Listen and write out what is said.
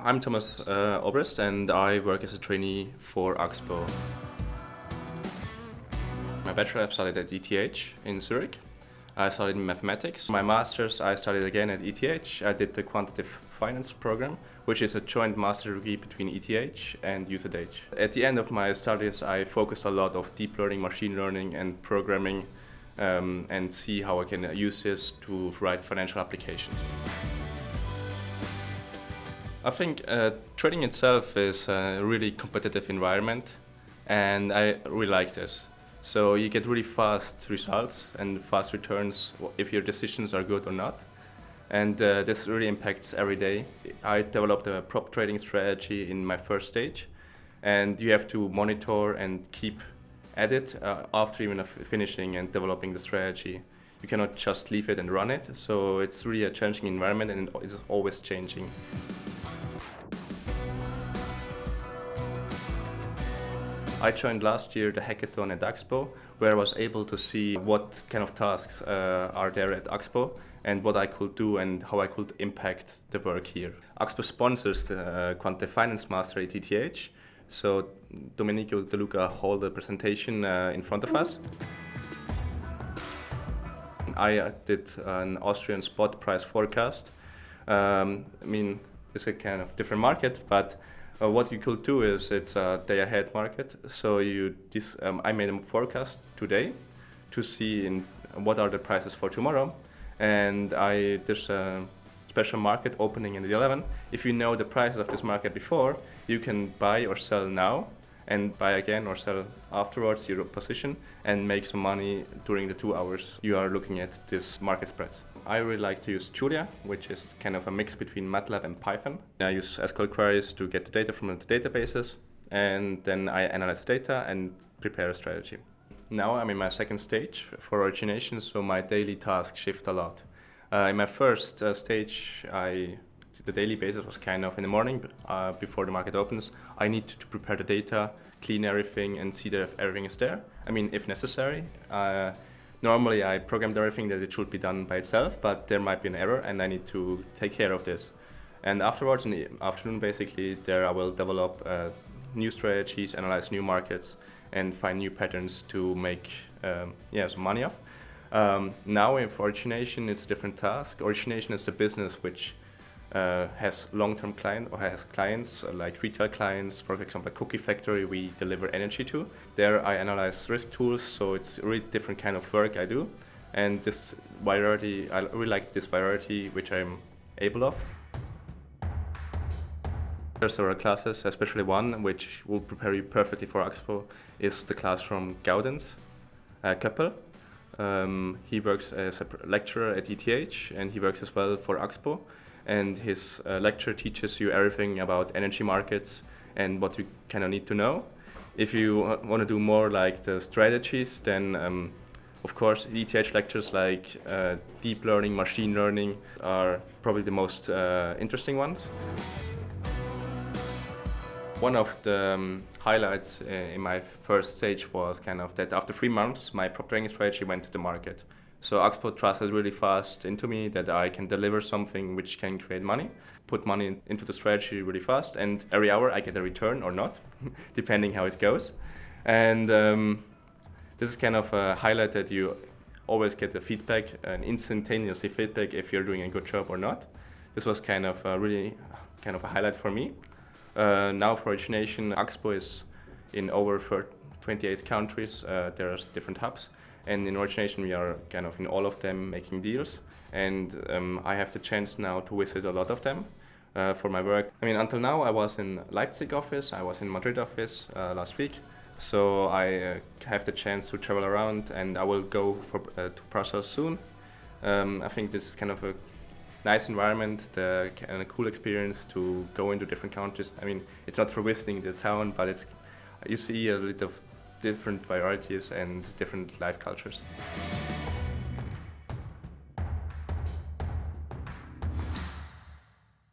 I'm Thomas Obrist and I work as a trainee for Axpo. My bachelor I've studied at ETH in Zurich. I studied mathematics. My master's I studied again at ETH. I did the quantitative finance program, which is a joint master degree between ETH and UZH. At the end of my studies, I focused a lot of deep learning, machine learning and programming and see how I can use this to write financial applications. I think trading itself is a really competitive environment and I really like this. So you get really fast results and fast returns if your decisions are good or not. And this really impacts every day. I developed a prop trading strategy in my first stage and you have to monitor and keep at it after even finishing and developing the strategy. You cannot just leave it and run it. So it's really a challenging environment and it's always changing. I joined last year the Hackathon at Axpo, where I was able to see what kind of tasks are there at Axpo and what I could do and how I could impact the work here. Axpo sponsors the Quantitative Finance Master at ETH, so Domenico De Luca held the presentation in front of us. I did an Austrian spot price forecast. It's a kind of different market, but what you could do is it's a day ahead market. So I made a forecast today to see what are the prices for tomorrow. And there's a special market opening in the 11. If you know the prices of this market before, you can buy or sell now and buy again or sell afterwards your position and make some money during the 2 hours you are looking at this market spreads. I really like to use Julia, which is kind of a mix between MATLAB and Python. I use SQL queries to get the data from the databases, and then I analyze the data and prepare a strategy. Now I'm in my second stage for origination, so my daily tasks shift a lot. In my first stage, the daily basis was kind of in the morning before the market opens. I need to prepare the data, clean everything, and see that if everything is there. If necessary. Normally I programmed everything that it should be done by itself, but there might be an error and I need to take care of this. And afterwards, in the afternoon, basically, there I will develop new strategies, analyze new markets, and find new patterns to make some money off. Now, for origination, it's a different task. Origination is a business which has long-term clients or has clients like retail clients. For example, a cookie factory we deliver energy to. There I analyze risk tools, so it's a really different kind of work I do. And this variety, I really like this variety which I'm able of. There are several classes, especially one which will prepare you perfectly for Expo, is the class from Gaudens, Köppel. He works as a lecturer at ETH and he works as well for Expo. And his lecture teaches you everything about energy markets and what you kind of need to know. If you want to do more like the strategies, then of course ETH lectures like deep learning, machine learning are probably the most interesting ones. One of the highlights in my first stage was kind of that after 3 months my prop trading strategy went to the market. So Axpo trusted really fast into me that I can deliver something which can create money, put money into the strategy really fast, and every hour I get a return or not, depending how it goes. And this is kind of a highlight that you always get the feedback, an instantaneous feedback if you're doing a good job or not. This was kind of a highlight for me. Now for origination, Axpo is in over 28 countries. There are different hubs. And in origination, we are kind of in all of them making deals. And I have the chance now to visit a lot of them for my work. Until now, I was in Leipzig office, I was in Madrid office last week. So I have the chance to travel around and I will go to Brussels soon. I think this is kind of a nice environment and a cool experience to go into different countries. It's not for visiting the town, but you see a little different varieties and different life cultures.